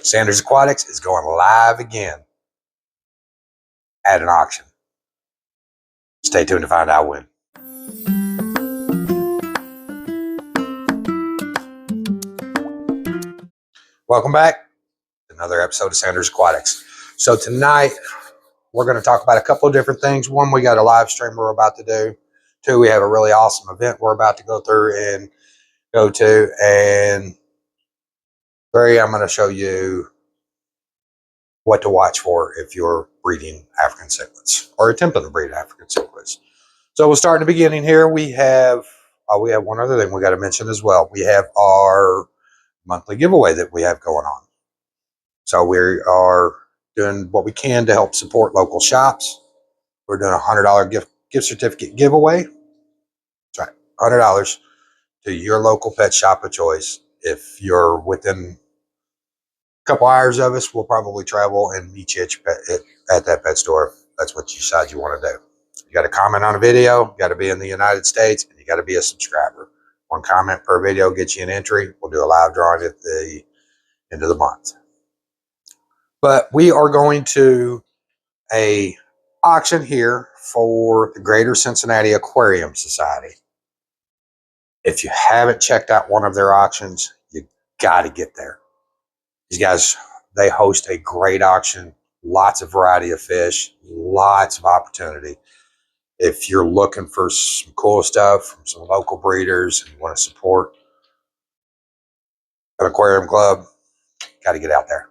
Sanders Aquatics is going live again at an auction. Stay tuned to find out when. Welcome back to another episode of Sanders Aquatics. So tonight we're going to talk about a couple of different things. One, we got a live stream we're about to do. Two, we have a really awesome event we're about to go through and go to. And three, I'm going to show you what to watch for if you're breeding African cichlids or attempting to breed African cichlids. So we'll start in the beginning here. We have one other thing we got to mention as well. We have our monthly giveaway that we have going on. So we are doing what we can to help support local shops. We're doing a $100 gift certificate giveaway. That's right, $100 to your local pet shop of choice. If you're within a couple hours of us, we'll probably travel and meet you at that pet store. That's what you decide you want to do. You got to comment on a video, you got to be in the United States, and you got to be a subscriber. One comment per video gets you an entry. We'll do a live drawing at the end of the month. But we are going to an auction here for the Greater Cincinnati Aquarium Society. If you haven't checked out one of their auctions, you got to get there. These guys, they host a great auction, lots of variety of fish, lots of opportunity. If you're looking for some cool stuff from some local breeders and you want to support an aquarium club, got to get out there.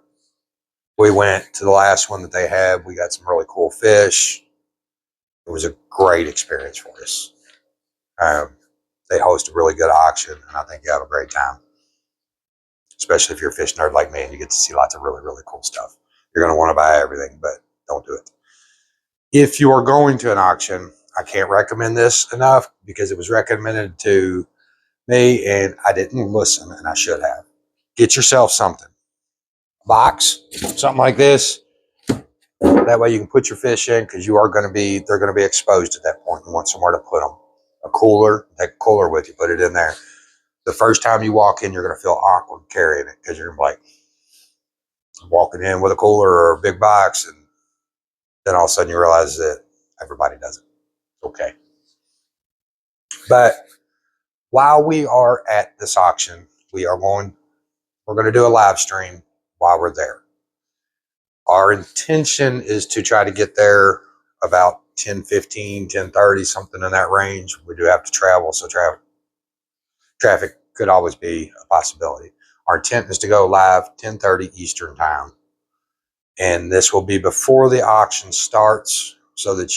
We went to the last one that they had. We got some really cool fish. It was a great experience for us. They host a really good auction, and I think you have a great time. Especially if you're a fish nerd like me and you get to see lots of really, really cool stuff. You're going to want to buy everything, but don't do it. If you are going to an auction, I can't recommend this enough because it was recommended to me and I didn't listen, and I should have. Get yourself something. A box, something like this. That way you can put your fish in because they're going to be exposed at that point. You want somewhere to put them. A cooler, take a cooler with you, put it in there. The first time you walk in, you're going to feel awkward carrying it because you're going to be like walking in with a cooler or a big box, and then all of a sudden you realize that everybody does it. Okay. But while we are at this auction, we're going to do a live stream while we're there. Our intention is to try to get there about 10:15, 10:30, something in that range. We do have to travel, so traffic could always be a possibility. Our intent is to go live 10:30 Eastern time. And this will be before the auction starts so that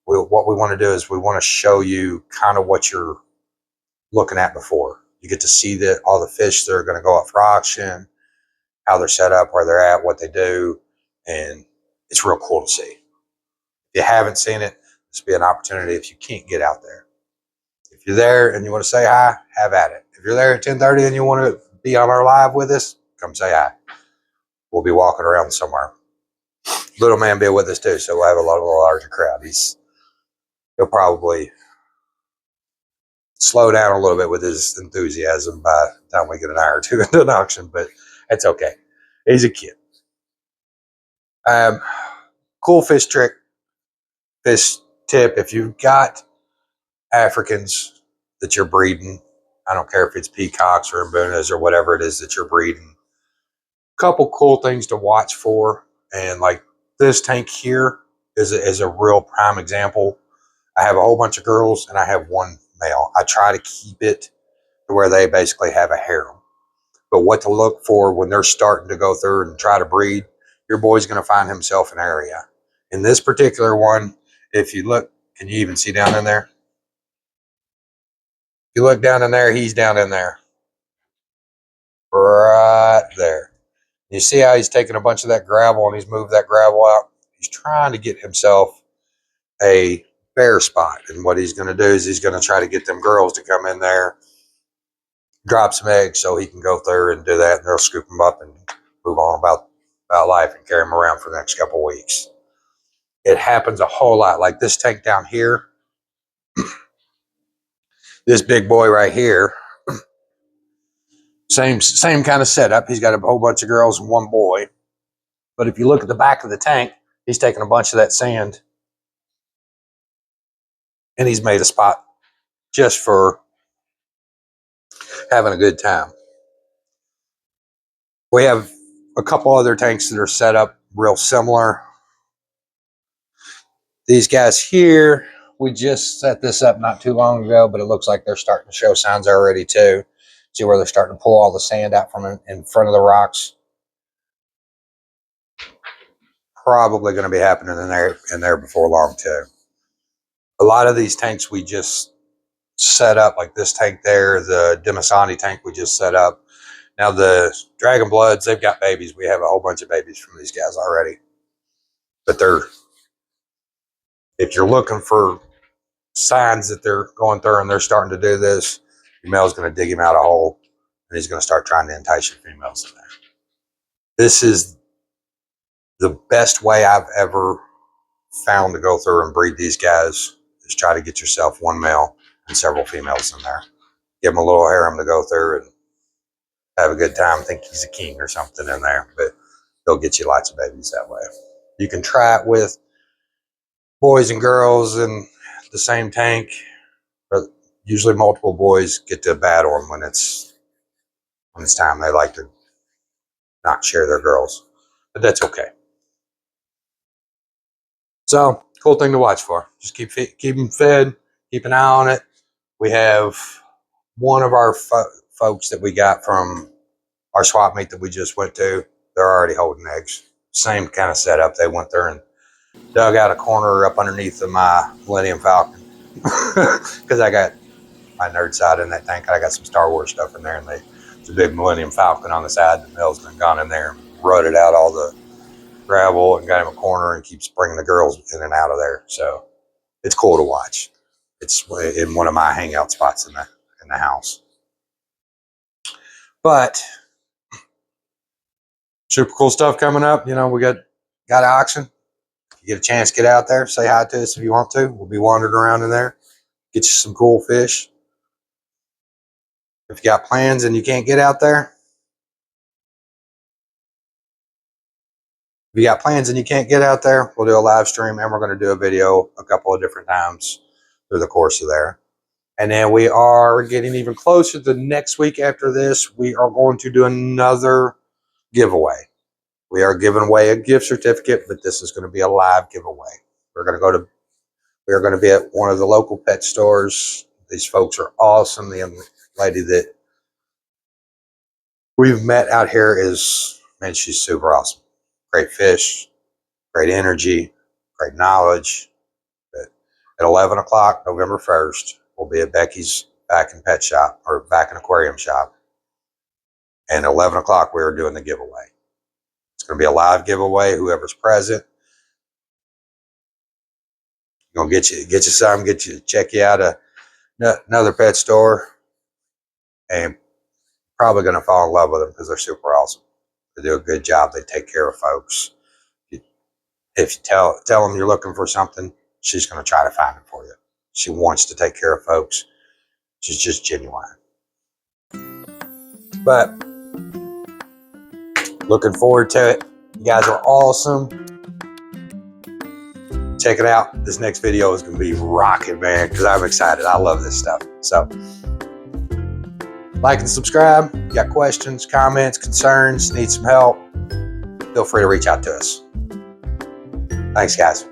what we want to do is we want to show you kind of what you're looking at before. You get to see all the fish that are going to go up for auction, how they're set up, where they're at, what they do, and it's real cool to see. If you haven't seen it, this will be an opportunity if you can't get out there. If you're there and you want to say hi, have at it. If you're there at 10:30 and you want to be on our live with us, come say hi. We'll be walking around somewhere. Little man be with us too, so we'll have a larger crowd. He'll probably slow down a little bit with his enthusiasm by the time we get an hour or two into an auction, but it's okay. He's a kid. Cool fish tip. If you've got Africans that you're breeding, I don't care if it's peacocks or mbunas or whatever it is that you're breeding, couple cool things to watch for. And like this tank here is a real prime example. I have a whole bunch of girls and I have one male. I try to keep it to where they basically have a harem. But what to look for when they're starting to go through and try to breed, your boy's going to find himself an area. In this particular one, if you look, can you even see down in there? If you look down in there, he's down in there. Right there. You see how he's taking a bunch of that gravel and he's moved that gravel out? He's trying to get himself a bare spot. And what he's going to do is he's going to try to get them girls to come in there, drop some eggs so he can go through and do that. And they'll scoop them up and move on about life and carry them around for the next couple of weeks. It happens a whole lot. Like this tank down here, this big boy right here, Same kind of setup. He's got a whole bunch of girls and one boy. But if you look at the back of the tank, he's taking a bunch of that sand and he's made a spot just for having a good time. We have a couple other tanks that are set up real similar. These guys here, we just set this up not too long ago, but it looks like they're starting to show signs already too. See where they're starting to pull all the sand out from in front of the rocks. Probably going to be happening in there before long too. A lot of these tanks we just set up, like this tank there, the Demasani tank we just set up. Now the Dragon Bloods, they've got babies. We have a whole bunch of babies from these guys already. But if you're looking for signs that they're going through and they're starting to do this, your male's going to dig him out a hole and he's going to start trying to entice your females in there. This is the best way I've ever found to go through and breed these guys, is try to get yourself one male and several females in there. Give them a little harem to go through and have a good time, think he's a king or something in there, but they'll get you lots of babies that way. You can try it with boys and girls in the same tank, but usually multiple boys get to battle them when it's time. They like to not share their girls, but that's okay. So, cool thing to watch for. Just keep them fed, keep an eye on it. We have one of our folks that we got from our swap meet that we just went to. They're already holding eggs. Same kind of setup. They went there and dug out a corner up underneath of my Millennium Falcon because I got my nerd side in that tank. I got some Star Wars stuff in there, and there's a big Millennium Falcon on the side. The male's been gone in there and rutted out all the gravel and got him a corner and keeps bringing the girls in and out of there. So it's cool to watch. It's in one of my hangout spots in the house. But super cool stuff coming up. You know, we got an auction. If you get a chance, get out there. Say hi to us if you want to. We'll be wandering around in there. Get you some cool fish. If you got plans and you can't get out there, we'll do a live stream and we're going to do a video a couple of different times through the course of there. And then we are getting even closer to next week after this. We are going to do another giveaway. We are giving away a gift certificate, but this is going to be a live giveaway. We are going to be at one of the local pet stores. These folks are awesome. The young lady that we've met out here she's super awesome. Great fish, great energy, great knowledge. But at 11 o'clock, November 1st, we'll be at Becky's back in pet shop or back in aquarium shop. And at 11 o'clock, we're doing the giveaway. It's going to be a live giveaway. Whoever's present, going to get you some, check you out another pet store, and probably going to fall in love with them because they're super awesome. They do a good job. They take care of folks. If you tell them you're looking for something, she's going to try to find it for you. She wants to take care of folks. She's just genuine. But looking forward to it. You guys are awesome. Check it out. This next video is going to be rocking, man, because I'm excited. I love this stuff. So like and subscribe. If you got questions, comments, concerns, need some help, feel free to reach out to us. Thanks, guys.